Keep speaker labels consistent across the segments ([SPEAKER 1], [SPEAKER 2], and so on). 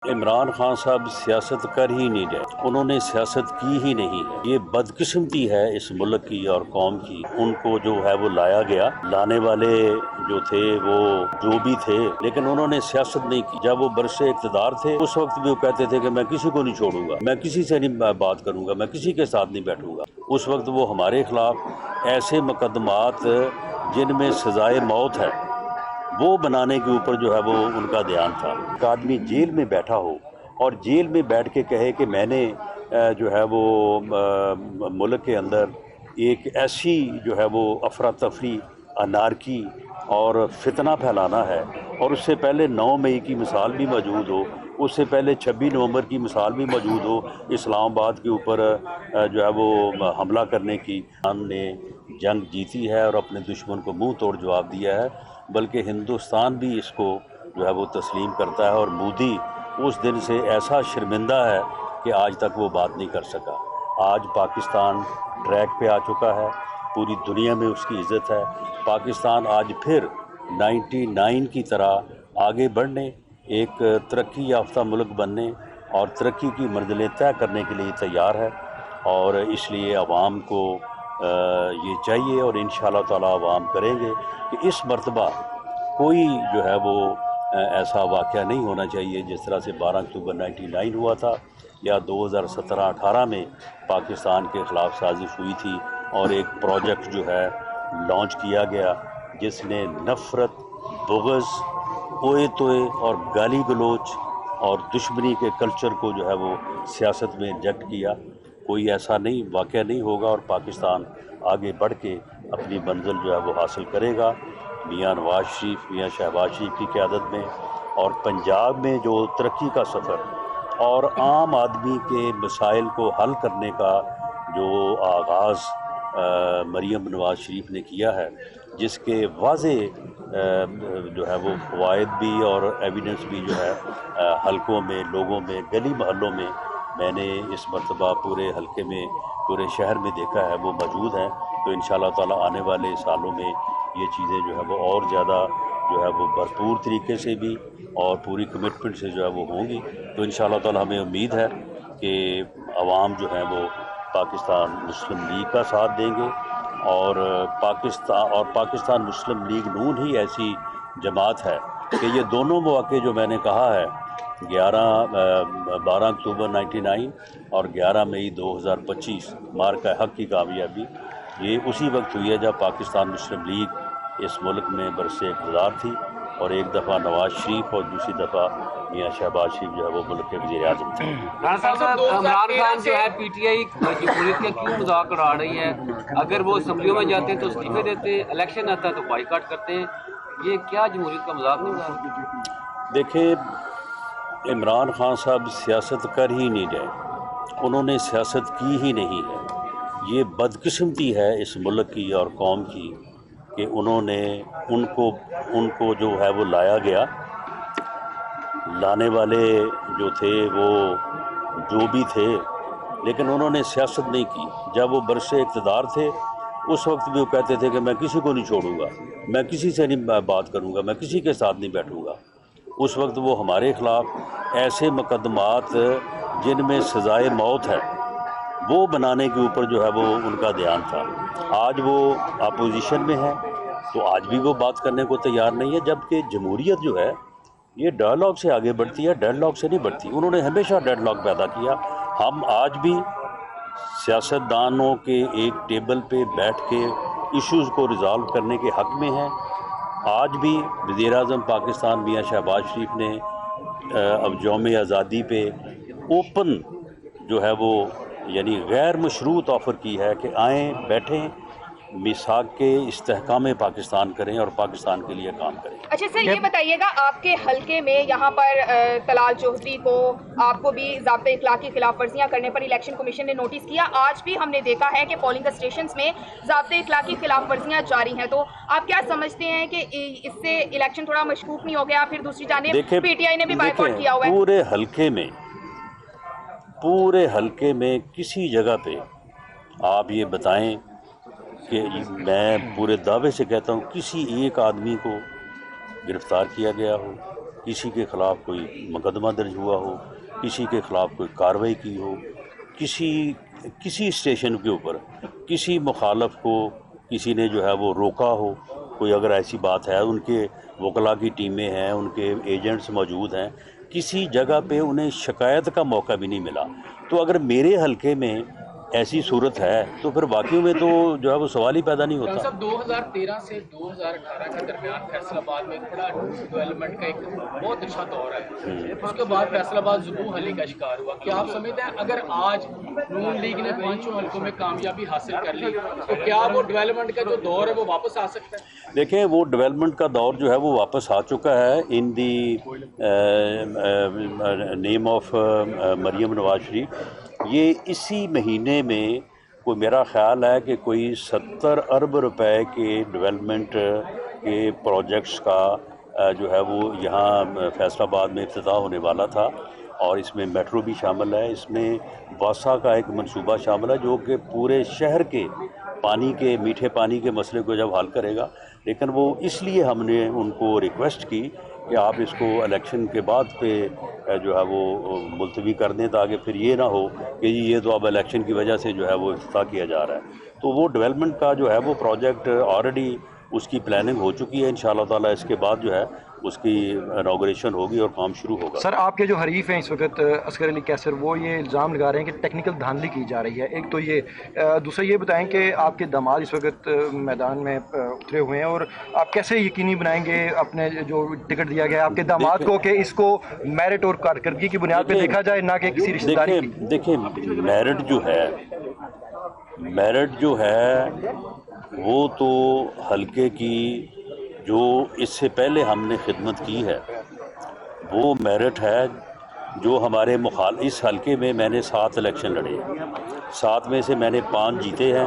[SPEAKER 1] عمران خان صاحب سیاست کر ہی نہیں رہے، انہوں نے سیاست کی ہی نہیں ہے۔ یہ بدقسمتی ہے اس ملک کی اور قوم کی۔ ان کو جو ہے وہ لایا گیا، لانے والے جو تھے وہ جو بھی تھے، لیکن انہوں نے سیاست نہیں کی۔ جب وہ برسے اقتدار تھے اس وقت بھی وہ کہتے تھے کہ میں کسی کو نہیں چھوڑوں گا، میں کسی سے نہیں بات کروں گا، میں کسی کے ساتھ نہیں بیٹھوں گا۔ اس وقت وہ ہمارے خلاف ایسے مقدمات جن میں سزائے موت ہے وہ بنانے کے اوپر جو ہے وہ ان کا دھیان تھا۔ ایک آدمی جیل میں بیٹھا ہو اور جیل میں بیٹھ کے کہے کہ میں نے جو ہے وہ ملک کے اندر ایک ایسی جو ہے وہ افراتفری، انارکی اور فتنہ پھیلانا ہے، اور اس سے پہلے 9 مئی کی مثال بھی موجود ہو، اس سے پہلے 26 نومبر کی مثال بھی موجود ہو، اسلام آباد کے اوپر جو ہے وہ حملہ کرنے کی۔ ہم نے جنگ جیتی ہے اور اپنے دشمن کو منہ توڑ جواب دیا ہے، بلکہ ہندوستان بھی اس کو جو ہے وہ تسلیم کرتا ہے، اور مودی اس دن سے ایسا شرمندہ ہے کہ آج تک وہ بات نہیں کر سکا۔ آج پاکستان ٹریک پہ آ چکا ہے، پوری دنیا میں اس کی عزت ہے۔ پاکستان آج پھر 99 کی طرح آگے بڑھنے، ایک ترقی یافتہ ملک بننے اور ترقی کی منزلیں طے کرنے کے لیے تیار ہے، اور اس لیے عوام کو یہ چاہیے، اور انشاءاللہ تعالی عوام کریں گے کہ اس مرتبہ کوئی جو ہے وہ ایسا واقعہ نہیں ہونا چاہیے جس طرح سے 12 اکتوبر 99 ہوا تھا، یا 2017-18 میں پاکستان کے خلاف سازش ہوئی تھی، اور ایک پروجیکٹ جو ہے لانچ کیا گیا جس نے نفرت، بغض، اوئے توئے اور گالی گلوچ اور دشمنی کے کلچر کو جو ہے وہ سیاست میں انجیکٹ کیا۔ کوئی ایسا نہیں واقعہ نہیں ہوگا، اور پاکستان آگے بڑھ کے اپنی منزل جو ہے وہ حاصل کرے گا۔ میاں نواز شریف، میاں شہباز شریف کی قیادت میں، اور پنجاب میں جو ترقی کا سفر اور عام آدمی کے مسائل کو حل کرنے کا جو آغاز مریم نواز شریف نے کیا ہے، جس کے واضح جو ہے وہ فوائد بھی اور ایویڈنس بھی جو ہے حلقوں میں، لوگوں میں، گلی محلوں میں نے اس مرتبہ پورے حلقے میں، پورے شہر میں دیکھا ہے، وہ موجود ہیں۔ تو انشاءاللہ تعالی آنے والے سالوں میں یہ چیزیں جو ہے وہ اور زیادہ جو ہے وہ بھرپور طریقے سے بھی اور پوری کمٹمنٹ سے جو ہے وہ ہوں گی۔ تو انشاءاللہ تعالی ہمیں امید ہے کہ عوام جو ہیں وہ پاکستان مسلم لیگ کا ساتھ دیں گے، اور پاکستان مسلم لیگ نون ہی ایسی جماعت ہے کہ یہ دونوں مواقع جو میں نے کہا ہے، 12 اکتوبر 99 اور 11 مئی 2025 مارکہ حق کی کامیابی، یہ اسی وقت ہوئی ہے جب پاکستان مسلم لیگ اس ملک میں برسے اقتدار تھی، اور ایک دفعہ نواز شریف اور دوسری دفعہ میاں شہباز شریف جو ہے وہ ملک کے وزیر اعظم تھے۔
[SPEAKER 2] رانا صاحب، عمران خان جو ہے پی ٹی آئی جمہوریت کا کیوں مذاق اڑا رہی ہے؟ اگر وہ اسمبلیوں میں جاتے ہیں تو استعفے دیتے ہیں، الیکشن آتا ہے تو بائیکاٹ کرتے ہیں، یہ کیا جمہوریت کا مذاق نہیں اڑا؟
[SPEAKER 1] دیکھیں، عمران خان صاحب سیاست کر ہی نہیں رہے، انہوں نے سیاست کی ہی نہیں ہے۔ یہ بدقسمتی ہے اس ملک کی اور قوم کی کہ انہوں نے ان کو جو ہے وہ لایا گیا، لانے والے جو تھے وہ جو بھی تھے، لیکن انہوں نے سیاست نہیں کی۔ جب وہ برسے اقتدار تھے اس وقت بھی وہ کہتے تھے کہ میں کسی کو نہیں چھوڑوں گا، میں کسی سے نہیں بات کروں گا، میں کسی کے ساتھ نہیں بیٹھوں گا۔ اس وقت وہ ہمارے خلاف ایسے مقدمات جن میں سزائے موت ہے وہ بنانے کے اوپر جو ہے وہ ان کا دھیان تھا۔ آج وہ اپوزیشن میں ہے تو آج بھی وہ بات کرنے کو تیار نہیں ہے، جبکہ جمہوریت جو ہے یہ ڈائلاگ سے آگے بڑھتی ہے، ڈیڈ لاک سے نہیں بڑھتی۔ انہوں نے ہمیشہ ڈیڈ لاک پیدا کیا۔ ہم آج بھی سیاستدانوں کے ایک ٹیبل پہ بیٹھ کے ایشوز کو ریزالو کرنے کے حق میں ہیں۔ آج بھی وزیر اعظم پاکستان میاں شہباز شریف نے اب یوم آزادی پہ اوپن جو ہے وہ یعنی غیر مشروط آفر کی ہے کہ آئیں، بیٹھیں، میثاق کے استحکام پاکستان کریں اور پاکستان کے لیے کام کریں۔
[SPEAKER 3] اچھا سر، یہ بتائیے گا، آپ کے حلقے میں یہاں پر طلال چودھری کو، آپ کو بھی ضابطۂ اخلاق کی خلاف ورزیاں کرنے پر الیکشن کمیشن نے نوٹس کیا۔ آج بھی ہم نے دیکھا ہے کہ پولنگ اسٹیشنز میں ضابطۂ اخلاق کی خلاف ورزیاں جاری ہیں، تو آپ کیا سمجھتے ہیں کہ اس سے الیکشن تھوڑا مشکوک نہیں ہو گیا؟ پھر دوسری جانب پی ٹی آئی نے بھی بائیکاٹ کیا ہوا ہے۔
[SPEAKER 1] پورے حلقے میں کسی جگہ پہ آپ یہ بتائیں کہ میں پورے دعوے سے کہتا ہوں کسی ایک آدمی کو گرفتار کیا گیا ہو، کسی کے خلاف کوئی مقدمہ درج ہوا ہو، کسی کے خلاف کوئی کارروائی کی ہو، کسی اسٹیشن کے اوپر کسی مخالف کو کسی نے جو ہے وہ روکا ہو، کوئی اگر ایسی بات ہے، ان کے وکلاء کی ٹیمیں ہیں، ان کے ایجنٹس موجود ہیں، کسی جگہ پہ انہیں شکایت کا موقع بھی نہیں ملا. تو اگر میرے حلقے میں ایسی صورت ہے تو پھر باقیوں میں تو جو ہے وہ سوال ہی پیدا نہیں ہوتا.
[SPEAKER 4] صاحب 2013 سے 2018 کے درمیان فیصل آباد میں ایک بڑا ڈیولپمنٹ کا ایک بہت اچھا دور ہے. اس کے بعد فیصل آباد زبوں حلی کا شکار ہوا. کیا آپ سمجھتے ہیں اگر آج نون لیگ نے 5 حلقوں میں کامیابی حاصل کر لی تو کیا وہ ڈیولپمنٹ کا جو دور ہے وہ واپس آ سکتا ہے؟
[SPEAKER 1] دیکھیں، وہ ڈیولپمنٹ کا دور جو ہے وہ واپس آ چکا ہے. ان دی نیم آف مریم نواز شریف، یہ اسی مہینے میں کوئی میرا خیال ہے کہ کوئی 70 ارب روپے کے ڈیولپمنٹ کے پروجیکٹس کا جو ہے وہ یہاں فیصل آباد میں افتتاح ہونے والا تھا، اور اس میں میٹرو بھی شامل ہے، اس میں واسا کا ایک منصوبہ شامل ہے جو کہ پورے شہر کے پانی کے میٹھے پانی کے مسئلے کو جب حل کرے گا. لیکن وہ اس لیے ہم نے ان کو ریکویسٹ کی کہ آپ اس کو الیکشن کے بعد پہ جو ہے وہ ملتوی کر دیں، تاکہ پھر یہ نہ ہو کہ یہ تو اب الیکشن کی وجہ سے جو ہے وہ افتتاح کیا جا رہا ہے. تو وہ ڈیولپمنٹ کا جو ہے وہ پروجیکٹ آلریڈی اس کی پلاننگ ہو چکی ہے. انشاءاللہ تعالیٰ اس کے بعد جو ہے اس کی انوگریشن ہوگی اور کام شروع ہوگا.
[SPEAKER 5] سر، آپ کے جو حریف ہیں اس وقت اصغر علی کیسر، وہ یہ الزام لگا رہے ہیں کہ ٹیکنیکل دھاندلی کی جا رہی ہے. ایک تو یہ، دوسرا یہ بتائیں کہ آپ کے داماد اس وقت میدان میں اترے ہوئے ہیں، اور آپ کیسے یقینی بنائیں گے اپنے جو ٹکٹ دیا گیا ہے آپ کے داماد کو کہ اس کو میرٹ اور کارکردگی کی بنیاد پہ دیکھا جائے، نہ کہ کسی رشتہ داری کی؟
[SPEAKER 1] دیکھیں، میرٹ جو ہے وہ تو حلقے کی جو اس سے پہلے ہم نے خدمت کی ہے وہ میرٹ ہے. جو ہمارے اس حلقے میں میں نے 7 الیکشن لڑے ہیں، 7 میں سے میں نے 5 جیتے ہیں،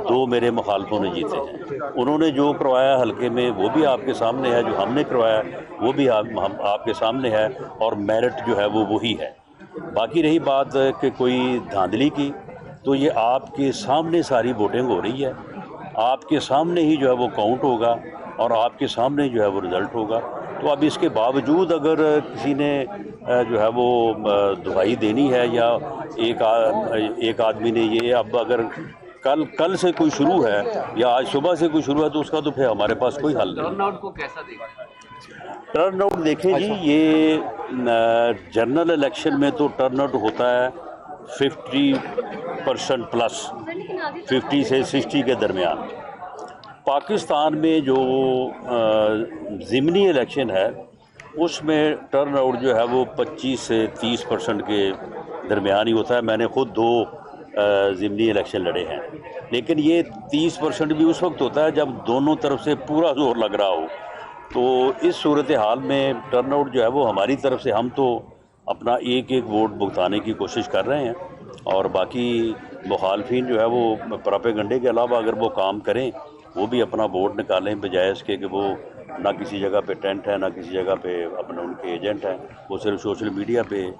[SPEAKER 1] 2 میرے مخالفوں نے جیتے ہیں. انہوں نے جو کروایا حلقے میں وہ بھی آپ کے سامنے ہے، جو ہم نے کروایا وہ بھی آپ کے سامنے ہے، اور میرٹ جو ہے وہ وہی ہے. باقی رہی بات کہ کوئی دھاندلی کی، تو یہ آپ کے سامنے ساری ووٹنگ ہو رہی ہے، آپ کے سامنے ہی جو ہے وہ کاؤنٹ ہوگا، اور آپ کے سامنے جو ہے وہ رزلٹ ہوگا. تو اب اس کے باوجود اگر کسی نے جو ہے وہ دہائی دینی ہے، یا ایک آدمی نے یہ اب اگر کل سے کوئی شروع ہے یا آج صبح سے کوئی شروع ہے تو اس کا تو پھر ہمارے پاس کوئی حل نہیں.
[SPEAKER 2] ٹرن آؤٹ کو کیسا دیکھیں؟
[SPEAKER 1] ٹرن آؤٹ دیکھیں جی، یہ جنرل الیکشن میں تو ٹرن آؤٹ ہوتا ہے 50% پلس، 50 سے 60 کے درمیان. پاکستان میں جو ضمنی الیکشن ہے اس میں ٹرن آؤٹ جو ہے وہ 25 سے 30% کے درمیان ہی ہوتا ہے. میں نے خود 2 ضمنی الیکشن لڑے ہیں، لیکن یہ 30% بھی اس وقت ہوتا ہے جب دونوں طرف سے پورا زور لگ رہا ہو. تو اس صورتحال میں ٹرن آؤٹ جو ہے وہ ہماری طرف سے، ہم تو اپنا ایک ووٹ بھگتانے کی کوشش کر رہے ہیں، اور باقی مخالفین جو ہے وہ پراپیگنڈے کے علاوہ اگر وہ کام کریں، وہ بھی اپنا ووٹ نکالیں، بجائے اس کے کہ وہ نہ کسی جگہ پہ ٹینٹ ہے، نہ کسی جگہ پہ اپنا ان کے ایجنٹ ہیں، وہ صرف سوشل میڈیا پہ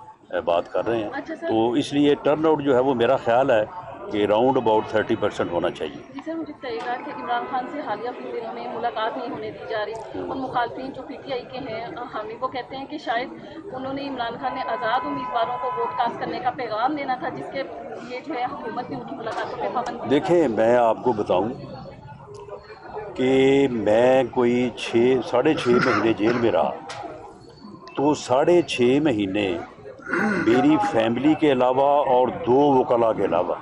[SPEAKER 1] بات کر رہے ہیں. تو اس لیے ٹرن آؤٹ جو ہے وہ میرا خیال ہے کہ راؤنڈ اباؤٹ 30% ہونا چاہیے.
[SPEAKER 6] جی سر، مجھے بتائیے گا کہ عمران خان سے حالیہ کچھ دنوں میں ملاقات نہیں ہونے دی جا رہی، اور مخالفین جو PTI کے ہیں حامی، وہ کہتے ہیں کہ شاید انہوں نے عمران خان نے آزاد امیدواروں کو ووٹ کاسٹ کرنے کا پیغام دینا تھا، جس کے لیے جو ہے حکومت نے ان کی ملاقاتوں پہ پابندی.
[SPEAKER 1] دیکھیں، میں آپ کو بتاؤں کہ میں کوئی 6.5 مہینے جیل میں رہا، تو 6.5 مہینے میری فیملی کے علاوہ اور 2 وکلاء کے علاوہ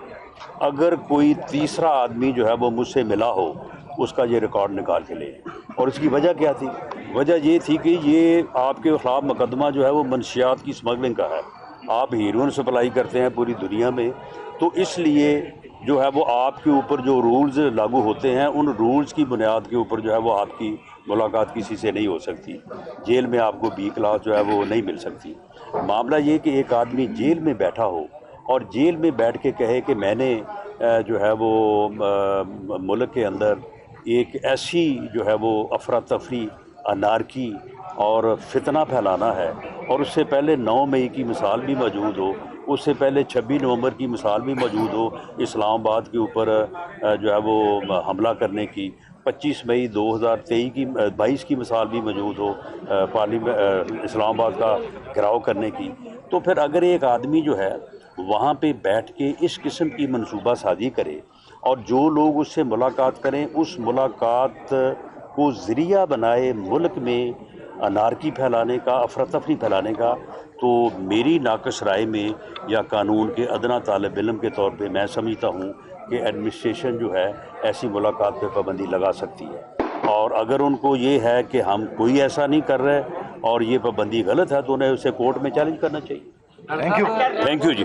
[SPEAKER 1] اگر کوئی تیسرا آدمی جو ہے وہ مجھ سے ملا ہو، اس کا یہ ریکارڈ نکال کے لے. اور اس کی وجہ کیا تھی؟ وجہ یہ تھی کہ یہ آپ کے خلاف مقدمہ جو ہے وہ منشیات کی اسمگلنگ کا ہے. آپ ہیروئن سپلائی کرتے ہیں پوری دنیا میں، تو اس لیے جو ہے وہ آپ کے اوپر جو رولز لاگو ہوتے ہیں، ان رولز کی بنیاد کے اوپر جو ہے وہ آپ کی ملاقات کسی سے نہیں ہو سکتی. جیل میں آپ کو B کلاس جو ہے وہ نہیں مل سکتی. معاملہ یہ کہ ایک آدمی جیل میں بیٹھا ہو اور جیل میں بیٹھ کے کہے کہ میں نے جو ہے وہ ملک کے اندر ایک ایسی جو ہے وہ افراتفری، انارکی اور فتنہ پھیلانا ہے، اور اس سے پہلے 9 مئی کی مثال بھی موجود ہو اس سے پہلے 26 نومبر کی مثال بھی موجود ہو اسلام آباد کے اوپر جو ہے وہ حملہ کرنے کی، 25 مئی 2022 کی مثال بھی موجود ہو اسلام آباد کا گھیراؤ کرنے کی، تو پھر اگر ایک آدمی جو ہے وہاں پہ بیٹھ کے اس قسم کی منصوبہ سازی کرے اور جو لوگ اس سے ملاقات کریں اس ملاقات کو ذریعہ بنائے ملک میں انارکی پھیلانے کا، افراتفری پھیلانے کا، تو میری ناقص رائے میں یا قانون کے ادنا طالب علم کے طور پہ میں سمجھتا ہوں کہ ایڈمنسٹریشن جو ہے ایسی ملاقات پہ پابندی لگا سکتی ہے، اور اگر ان کو یہ ہے کہ ہم کوئی ایسا نہیں کر رہے اور یہ پابندی غلط ہے تو انہیں اسے کورٹ میں چیلنج کرنا چاہیے۔ Thank you G.